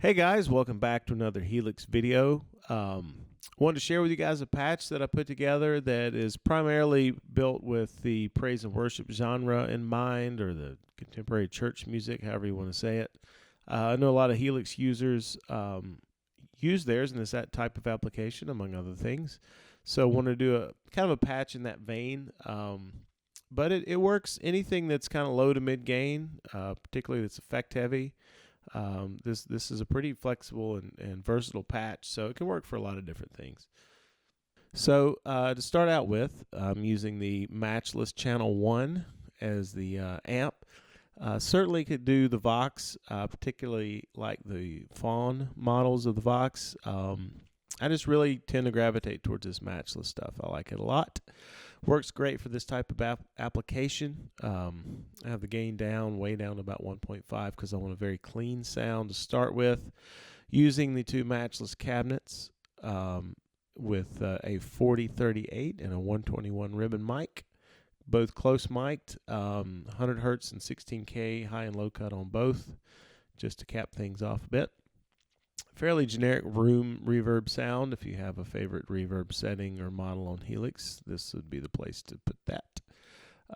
Hey guys, welcome back to another Helix video. Wanted to share with you guys a patch that I put together that is primarily built with the praise and worship genre in mind, or the contemporary church music, however you want to say it. I know a lot of Helix users use theirs, and it's that type of application, among other things. So I want to do a kind of a patch in that vein. But it works anything that's kind of low to mid gain, particularly that's effect heavy. This is a pretty flexible and versatile patch, so it can work for a lot of different things. So to start out with, I'm using the matchless channel 1 as the amp. Certainly could do the Vox, particularly like the Fawn models of the Vox. I just really tend to gravitate towards this matchless stuff. I like it a lot. Works great for this type of application. I have the gain down, way down to about 1.5 because I want a very clean sound to start with. Using the two matchless cabinets with a 4038 and a 121 ribbon mic. Both close mic'd, 100 hertz and 16K high and low cut on both, just to cap things off a bit. Fairly generic room reverb sound. If you have a favorite reverb setting or model on Helix, this would be the place to put that.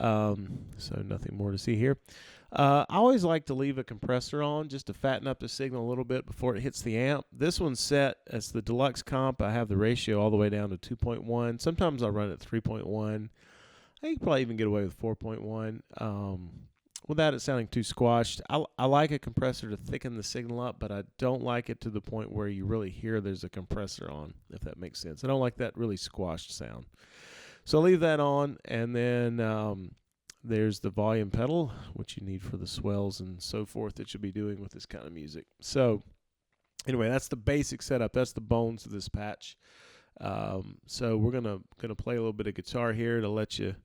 So nothing more to see here. I always like to leave a compressor on just to fatten up the signal a little bit before it hits the amp. This one's set as the deluxe comp. I have the ratio all the way down to 2.1. Sometimes I'll run it at 3.1. I can probably even get away with 4.1 without it sounding too squashed. I like a compressor to thicken the signal up, but I don't like it to the point where you really hear there's a compressor on, if that makes sense. I don't like that really squashed sound. So I'll leave that on, and then there's the volume pedal, which you need for the swells and so forth that you'll be doing with this kind of music. So anyway, that's the basic setup. That's the bones of this patch. So we're gonna play a little bit of guitar here to let you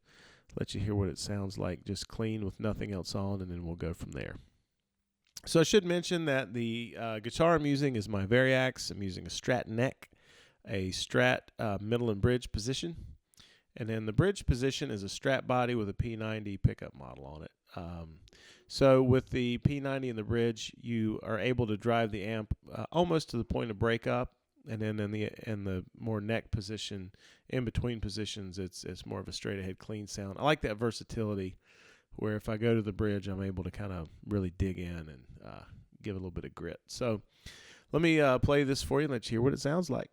hear what it sounds like, just clean with nothing else on, and then we'll go from there. So I should mention that the guitar I'm using is my Variax. I'm using a Strat neck, a Strat middle and bridge position, and then the bridge position is a Strat body with a P90 pickup model on it. So with the P90 and the bridge, you are able to drive the amp almost to the point of breakup. And then in the more neck position, in between positions, it's more of a straight ahead clean sound. I like that versatility, where if I go to the bridge, I'm able to kind of really dig in and give a little bit of grit. So let me play this for you and let you hear what it sounds like.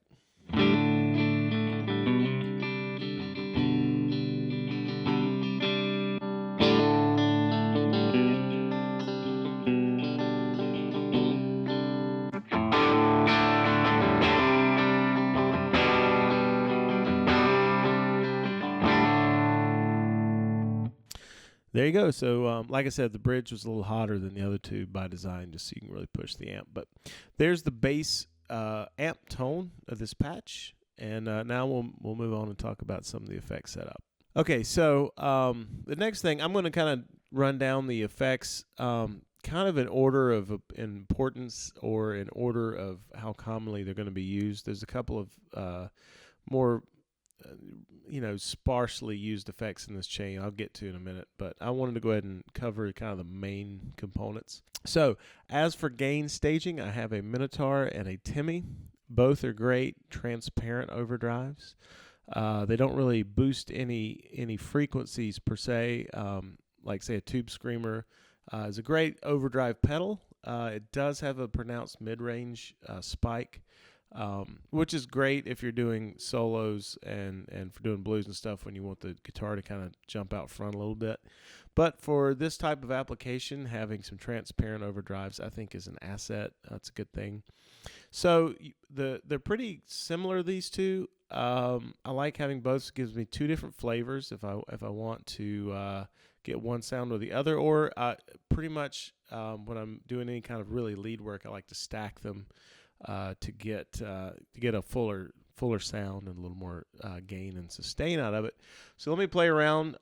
There you go. So like I said, the bridge was a little hotter than the other two by design, just so you can really push the amp. But there's the bass amp tone of this patch. And now we'll move on and talk about some of the effects setup. Okay, so the next thing, I'm going to kind of run down the effects kind of in order of importance, or in order of how commonly they're going to be used. There's a couple of more sparsely used effects in this chain I'll get to in a minute, but I wanted to go ahead and cover kind of the main components. So as for gain staging, I have a Minotaur and a Timmy. Both are great transparent overdrives. They don't really boost any frequencies per se, like say a Tube Screamer is a great overdrive pedal. It does have a pronounced mid-range spike, which is great if you're doing solos and for doing blues and stuff, when you want the guitar to kind of jump out front a little bit. But for this type of application, having some transparent overdrives, I think, is an asset. That's a good thing. So they're pretty similar, these two. I like having both. It gives me two different flavors if I want to get one sound or the other, or pretty much when I'm doing any kind of really lead work, I like to stack them to get a fuller sound and a little more gain and sustain out of it. So let me play around.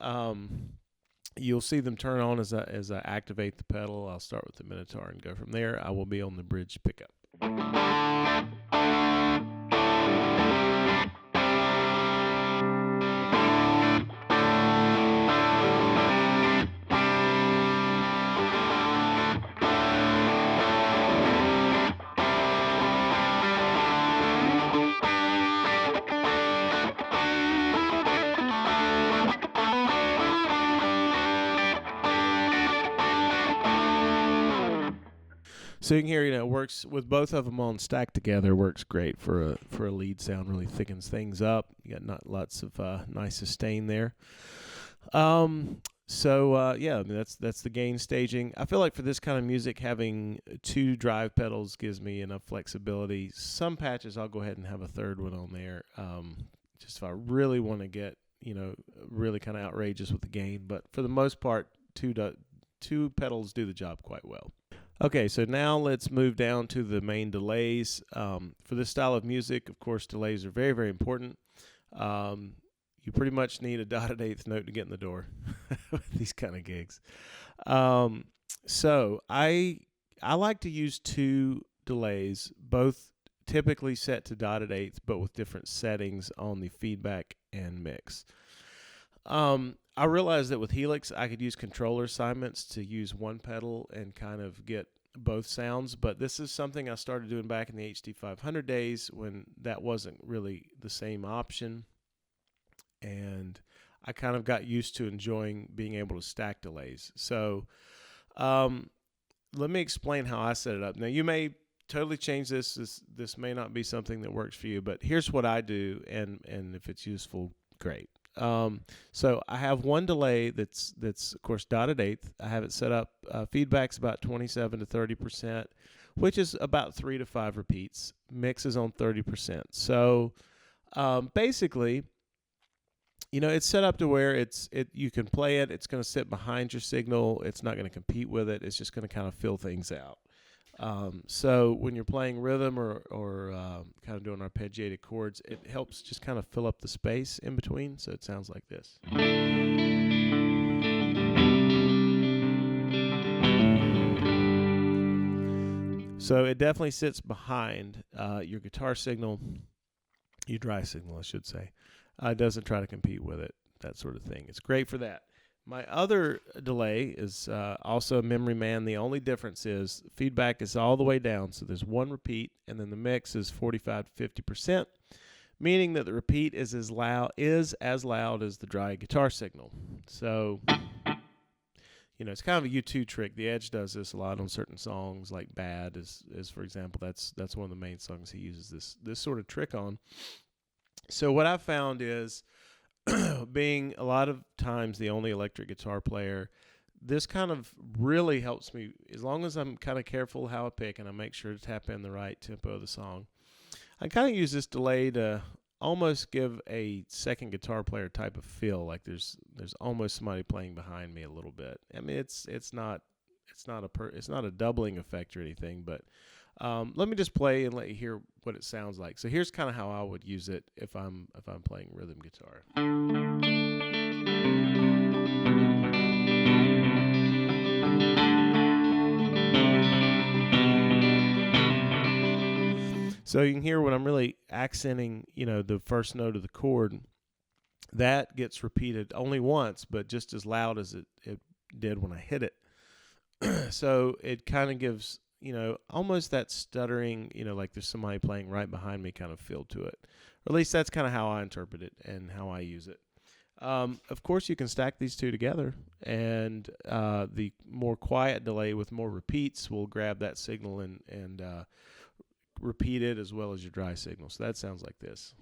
You'll see them turn on as I activate the pedal. I'll start with the Minotaur and go from there. I will be on the bridge pickup. So you can hear, it works with both of them on stacked together. Works great for a lead sound. Really thickens things up. You got not lots of nice sustain there. Yeah, I mean, that's the gain staging. I feel like for this kind of music, having 2 drive pedals gives me enough flexibility. Some patches I'll go ahead and have a third one on there, just if I really want to get really kind of outrageous with the gain. But for the most part, two pedals do the job quite well. Okay, so now let's move down to the main delays. For this style of music, of course, delays are very, very important. You pretty much need a dotted eighth note to get in the door with these kind of gigs. So I like to use 2 delays, both typically set to dotted eighth, but with different settings on the feedback and mix. I realized that with Helix, I could use controller assignments to use one pedal and kind of get both sounds, but this is something I started doing back in the HD500 days when that wasn't really the same option, and I kind of got used to enjoying being able to stack delays. So let me explain how I set it up. Now, you may totally change this. This may not be something that works for you, but here's what I do, and if it's useful, great. So I have one delay that's of course dotted eighth. I have it set up. Feedback's about 27 to 30%, which is about 3 to 5 repeats. Mix is on 30%. So basically, it's set up to where you can play it. It's going to sit behind your signal. It's not going to compete with it. It's just going to kind of fill things out. So when you're playing rhythm or kind of doing arpeggiated chords, it helps just kind of fill up the space in between. So it sounds like this. So it definitely sits behind your guitar signal, your dry signal, I should say. It doesn't try to compete with it, that sort of thing. It's great for that. My other delay is also a memory man. The only difference is feedback is all the way down, so there's one repeat, and then the mix is 45 to 50%, meaning that the repeat is as loud as the dry guitar signal. So, it's kind of a U2 trick. The Edge does this a lot on certain songs, like "Bad" is for example. That's one of the main songs he uses this sort of trick on. So what I've found is, being a lot of times the only electric guitar player, this kind of really helps me, as long as I'm kind of careful how I pick and I make sure to tap in the right tempo of the song. I kind of use this delay to almost give a second guitar player type of feel, like there's almost somebody playing behind me a little bit. I mean, it's not a doubling effect or anything, but let me just play and let you hear what it sounds like. So here's kind of how I would use it if I'm playing rhythm guitar. So you can hear when I'm really accenting, the first note of the chord, that gets repeated only once, but just as loud as it did when I hit it. So it kind of gives, almost that stuttering, like there's somebody playing right behind me kind of feel to it. Or at least that's kind of how I interpret it and how I use it. Of course, you can stack these two together, and the more quiet delay with more repeats will grab that signal and repeat it as well as your dry signal. So that sounds like this.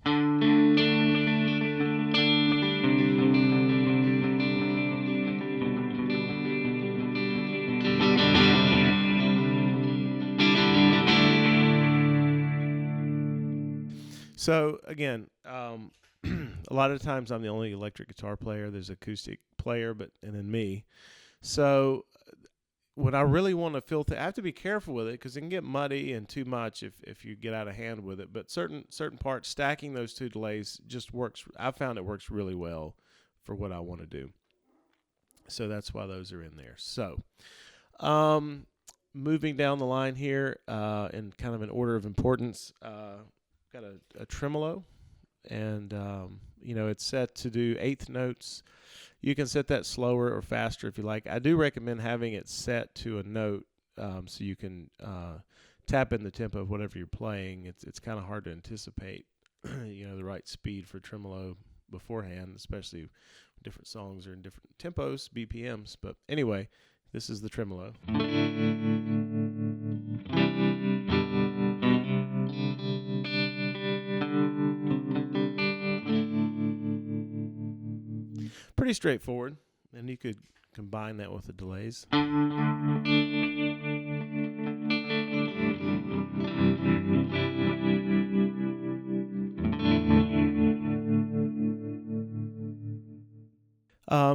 So again, a lot of times I'm the only electric guitar player. There's an acoustic player, and then me. So when I really want to feel I have to be careful with it because it can get muddy and too much if you get out of hand with it. But certain parts, stacking those two delays just works. I found it works really well for what I want to do. So that's why those are in there. So moving down the line here in kind of an order of importance, got a tremolo, and it's set to do eighth notes. You can set that slower or faster if you like. I do recommend having it set to a note so you can tap in the tempo of whatever you're playing. It's kind of hard to anticipate the right speed for tremolo beforehand, especially when different songs are in different tempos, BPMs. But anyway, this is the tremolo. pretty straightforward. And you could combine that with the delays.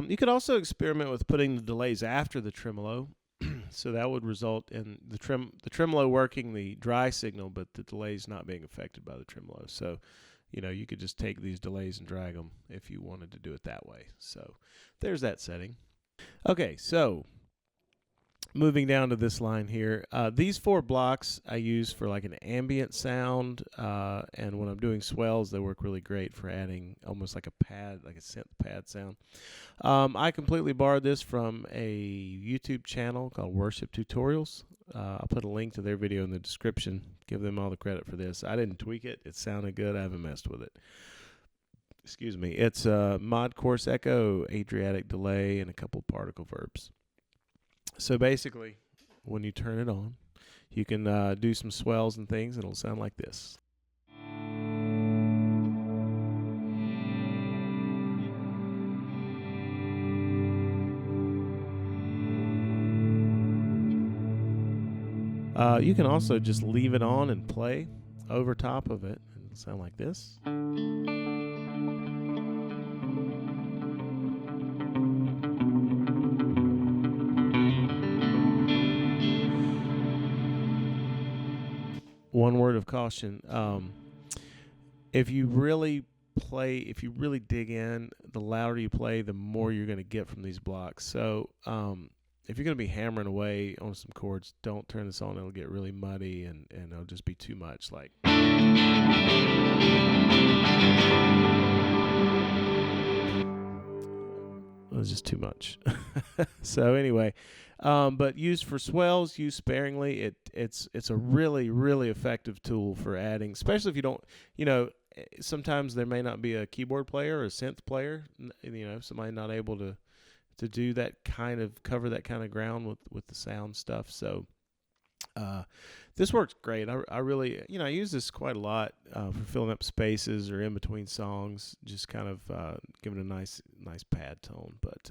You could also experiment with putting the delays after the tremolo. So that would result in the tremolo working the dry signal, but the delays not being affected by the tremolo. So, you could just take these delays and drag them if you wanted to do it that way. So there's that setting. Okay, so moving down to this line here, these 4 blocks I use for like an ambient sound, and when I'm doing swells, they work really great for adding almost like a pad, like a synth pad sound. I completely borrowed this from a YouTube channel called Worship Tutorials. I'll put a link to their video in the description. Give them all the credit for this. I didn't tweak it. It sounded good. I haven't messed with it. Excuse me. It's Mod Course Echo, Adriatic Delay, and a couple particle verbs. So basically, when you turn it on, you can do some swells and things, and it'll sound like this. You can also just leave it on and play over top of it, and it'll sound like this. One word of caution. If you really dig in, the louder you play, the more you're going to get from these blocks. So if you're going to be hammering away on some chords, don't turn this on. It'll get really muddy, and it'll just be too much. Like, it was just too much. So anyway, but used for swells, use sparingly. It's a really, really effective tool for adding, especially if you don't, sometimes there may not be a keyboard player or a synth player, somebody not able to do that kind of, cover that kind of ground with the sound stuff. So this works great. I really, I use this quite a lot for filling up spaces or in between songs, just kind of giving a nice pad tone. But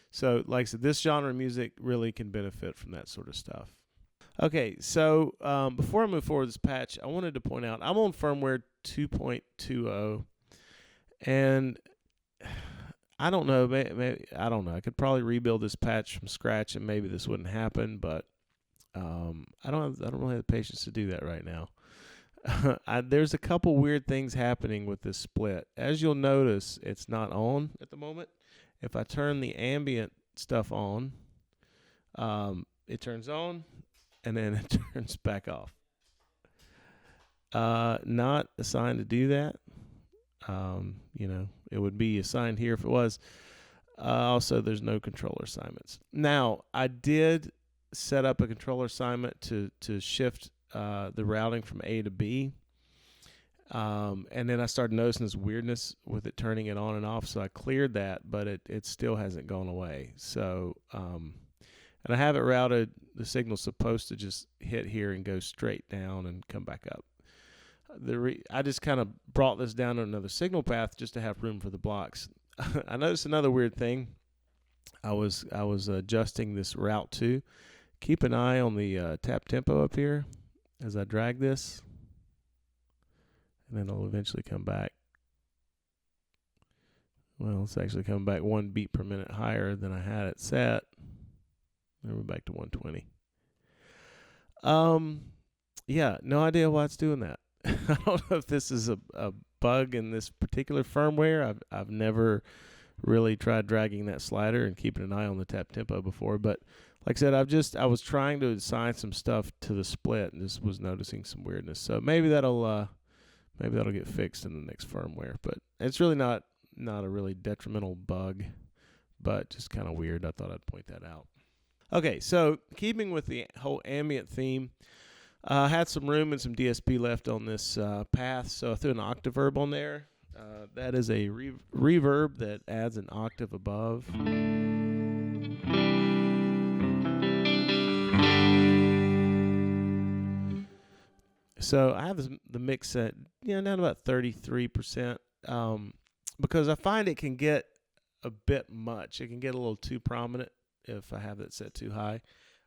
so like I said, this genre of music really can benefit from that sort of stuff. Okay, so before I move forward with this patch, I wanted to point out I'm on firmware 2.20, and I don't know, maybe I don't know. I could probably rebuild this patch from scratch, and maybe this wouldn't happen, but I don't really have the patience to do that right now. There's a couple weird things happening with this split. As you'll notice, it's not on at the moment. If I turn the ambient stuff on, it turns on, and then it turns back off. Not assigned to do that. It would be assigned here if it was. Also, there's no controller assignments. Now, I did set up a controller assignment to shift the routing from A to B. And then I started noticing this weirdness with it turning it on and off, so I cleared that, but it still hasn't gone away. So, and I have it routed, the signal's supposed to just hit here and go straight down and come back up. I just kind of brought this down to another signal path just to have room for the blocks. I noticed another weird thing. I was adjusting this route to. Keep an eye on the tap tempo up here as I drag this, and then it'll eventually come back. Well, it's actually coming back 1 beat per minute higher than I had it set. Then we're back to 120. Yeah, no idea why it's doing that. I don't know if this is a bug in this particular firmware. I've never really tried dragging that slider and keeping an eye on the tap tempo before, but like I said, I was trying to assign some stuff to the split and just was noticing some weirdness. So maybe that'll get fixed in the next firmware. But it's really not a really detrimental bug, but just kind of weird. I thought I'd point that out. Okay, so keeping with the whole ambient theme, I had some room and some DSP left on this path, so I threw an octaverb on there. That is a reverb that adds an octave above. So I have the mix set, down to about 33%, because I find it can get a bit much. It can get a little too prominent if I have that set too high.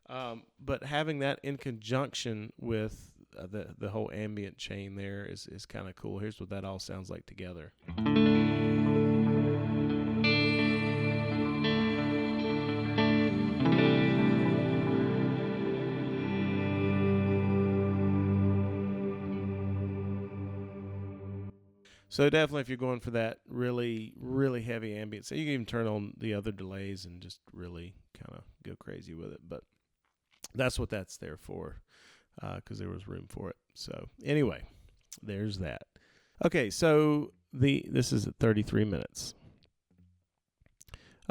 But having that in conjunction with the whole ambient chain there is kind of cool. Here's what that all sounds like together. So definitely, if you're going for that really, really heavy ambient, so you can even turn on the other delays and just really kind of go crazy with it. But that's what that's there for, because there was room for it. So anyway, there's that. Okay, so this is at 33 minutes.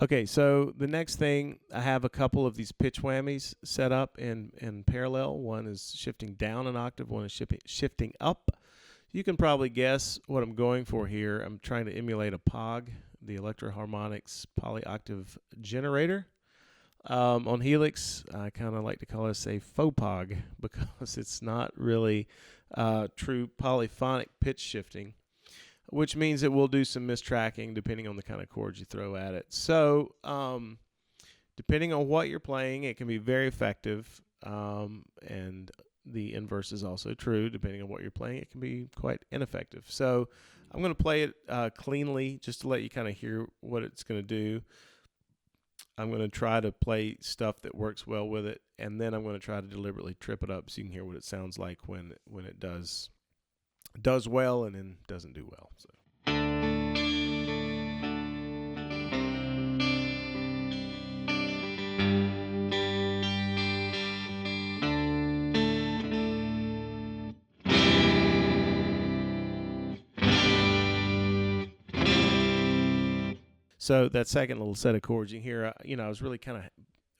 Okay, so the next thing, I have a couple of these pitch whammies set up in parallel. One is shifting down an octave, one is shifting up. You can probably guess what I'm going for here. I'm trying to emulate a POG, the Electro-Harmonics polyoctave generator. On Helix, I kind of like to call this a faux POG because it's not really true polyphonic pitch shifting, which means it will do some mistracking depending on the kind of chords you throw at it. So depending on what you're playing, it can be very effective, and the inverse is also true. Depending on what you're playing, it can be quite ineffective. So I'm going to play it cleanly just to let you kind of hear what it's going to do. I'm going to try to play stuff that works well with it, and then I'm going to try to deliberately trip it up so you can hear what it sounds like when it does well and then doesn't do well. So. So that second little set of chords you hear, I was really kind of,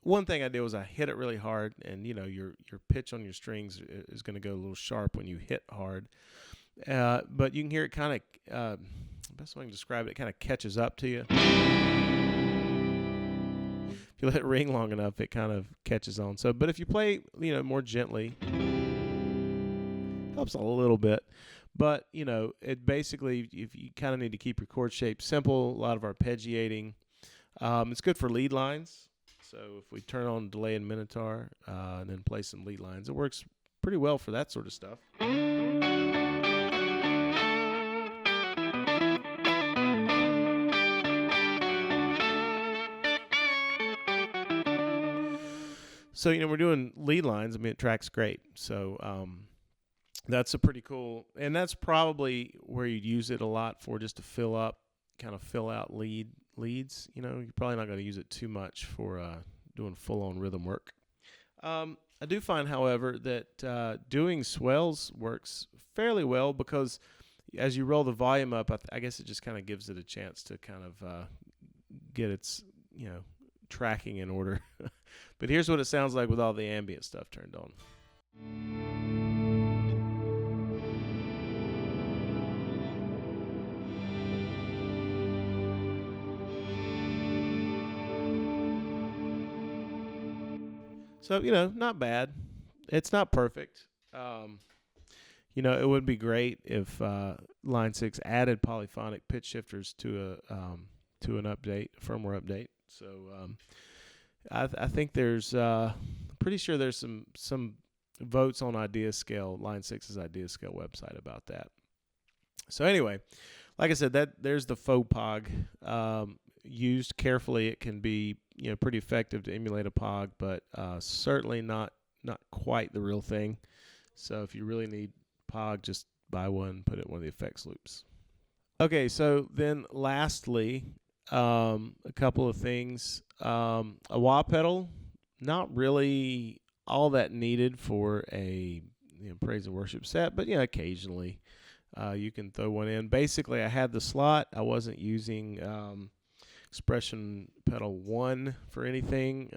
one thing I did was I hit it really hard, and your pitch on your strings is going to go a little sharp when you hit hard. But you can hear it kind of, best way I can describe it, kind of catches up to you. If you let it ring long enough, it kind of catches on. So, but if you play, more gently, helps a little bit. But, it basically, if you kind of need to keep your chord shape simple, a lot of arpeggiating. It's good for lead lines. So if we turn on delay and minotaur and then play some lead lines, it works pretty well for that sort of stuff. So, we're doing lead lines. I mean, it tracks great. So, that's a pretty cool, and that's probably where you'd use it a lot for, just to fill out leads. You're probably not going to use it too much for doing full-on rhythm work. I do find, however, that doing swells works fairly well because as you roll the volume up, I guess it just kind of gives it a chance to kind of get its, tracking in order. But here's what it sounds like with all the ambient stuff turned on. So, not bad. It's not perfect. It would be great if Line 6 added polyphonic pitch shifters to an update, a firmware update. So I think there's pretty sure there's some votes on Idea Scale, Line 6's Idea Scale website about that. So anyway, like I said, there's the faux POG. Used carefully, it can be pretty effective to emulate a POG, but certainly not quite the real thing. So if you really need POG, just buy one, put it in one of the effects loops. Okay, so then lastly, a couple of things. A wah pedal, not really all that needed for a praise and worship set, but occasionally you can throw one in. Basically, I had the slot. I wasn't using expression pedal 1 for anything.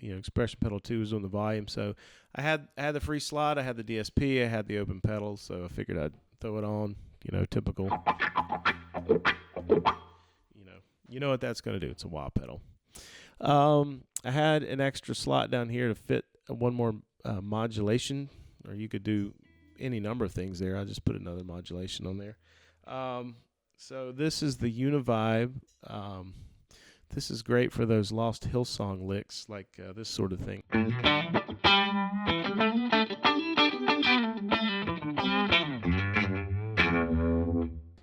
Expression pedal 2 was on the volume, so I had the free slot. I had the DSP. I had the open pedals, so I figured I'd throw it on. Typical. You know what that's going to do. It's a wah pedal. I had an extra slot down here to fit one more modulation, or you could do any number of things there. I just put another modulation on there. So this is the Univibe this is great for those lost Hillsong licks, like this sort of thing.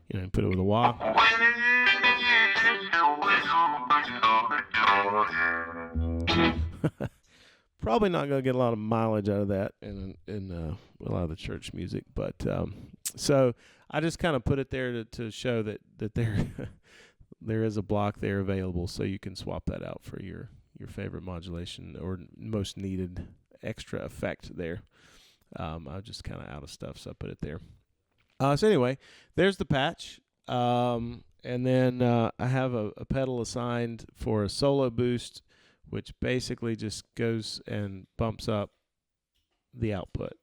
You know, put it with a wah. Probably not going to get a lot of mileage out of that in a lot of the church music, but so I just kind of put it there to show that there there is a block there available, so you can swap that out for your favorite modulation or most needed extra effect there. I was just kind of out of stuff, so I put it there. So anyway, there's the patch, and then I have a pedal assigned for a solo boost, which basically just goes and bumps up the output.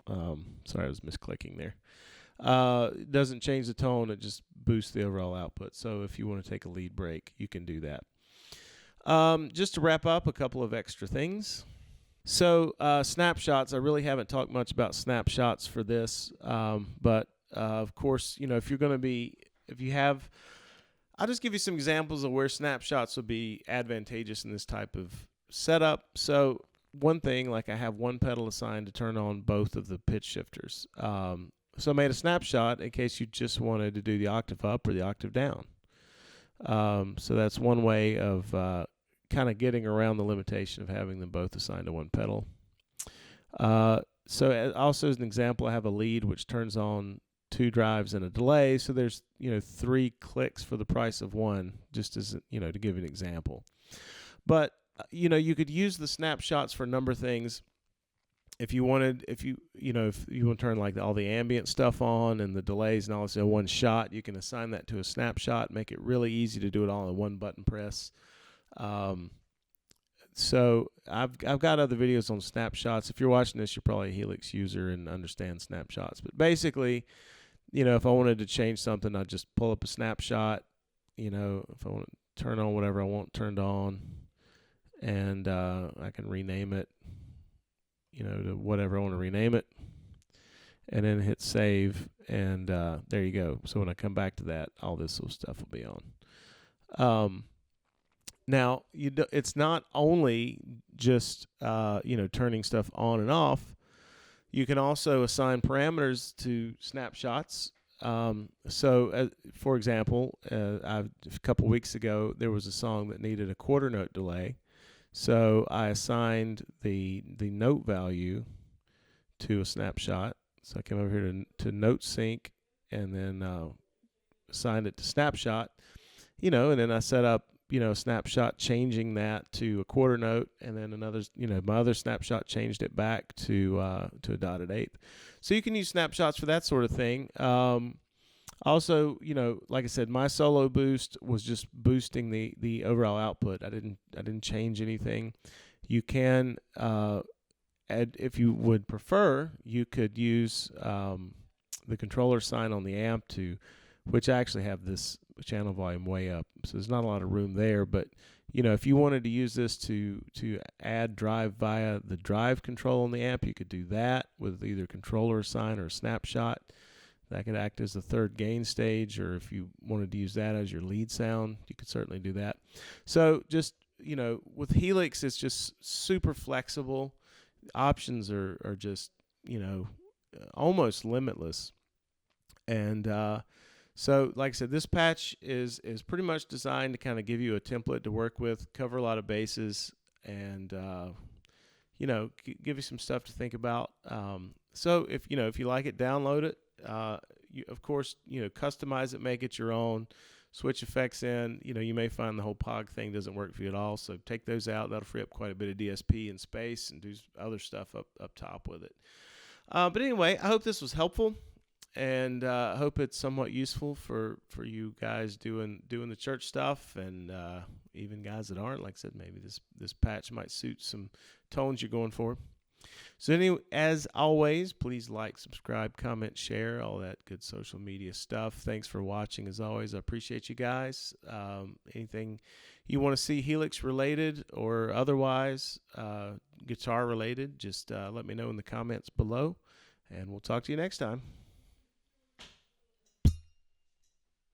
Sorry, I was misclicking there. It doesn't change the tone, it just boosts the overall output. So if you want to take a lead break, you can do that. Just to wrap up, a couple of extra things. So snapshots, I really haven't talked much about snapshots for this, but of course, you know, I'll just give you some examples of where snapshots will be advantageous in this type of setup. So one thing, like I have one pedal assigned to turn on both of the pitch shifters. So I made a snapshot in case you just wanted to do the octave up or the octave down. So that's one way of kind of getting around the limitation of having them both assigned to one pedal. So also as an example, I have a lead which turns on 2 drives and a delay. So there's, 3 clicks for the price of one, just as, to give an example. But, you could use the snapshots for a number of things. If you want to turn like all the ambient stuff on and the delays and all this in one shot, you can assign that to a snapshot, make it really easy to do it all in one button press. So I've got other videos on snapshots. If you're watching this, you're probably a Helix user and understand snapshots. But basically, if I wanted to change something, I'd just pull up a snapshot. If I want to turn on whatever I want turned on, and I can rename it, to whatever I want to rename it, and then hit save, and there you go. So when I come back to that, all this little stuff will be on. Now, it's not only just, turning stuff on and off. You can also assign parameters to snapshots. For example, a couple weeks ago, there was a song that needed a quarter note delay. So I assigned the note value to a snapshot. So I came over here to note sync and then assigned it to snapshot, and then I set up, a snapshot changing that to a quarter note, and then another, my other snapshot changed it back to a dotted eighth. So you can use snapshots for that sort of thing. Also, like I said, my solo boost was just boosting the overall output. I didn't change anything. You can, if you would prefer, you could use the controller sign on the amp which I actually have this channel volume way up, so there's not a lot of room there. But if you wanted to use this to add drive via the drive control on the amp, you could do that with either controller sign or a snapshot. That could act as the third gain stage, or if you wanted to use that as your lead sound, you could certainly do that. So just, with Helix, it's just super flexible. Options are just, almost limitless. And so, like I said, this patch is pretty much designed to kind of give you a template to work with, cover a lot of bases, and, give you some stuff to think about. So if you like it, download it. You, of course, customize it, make it your own, switch effects in. You may find the whole POG thing doesn't work for you at all, so take those out. That'll free up quite a bit of DSP and space, and do other stuff up top with it. But anyway, I hope this was helpful, and I hope it's somewhat useful for you guys doing the church stuff, and even guys that aren't. Like I said, maybe this patch might suit some tones you're going for. So anyway, as always, please like, subscribe, comment, share, all that good social media stuff. Thanks for watching. As always, I appreciate you guys. Anything you want to see Helix related or otherwise guitar related, just let me know in the comments below, and we'll talk to you next time.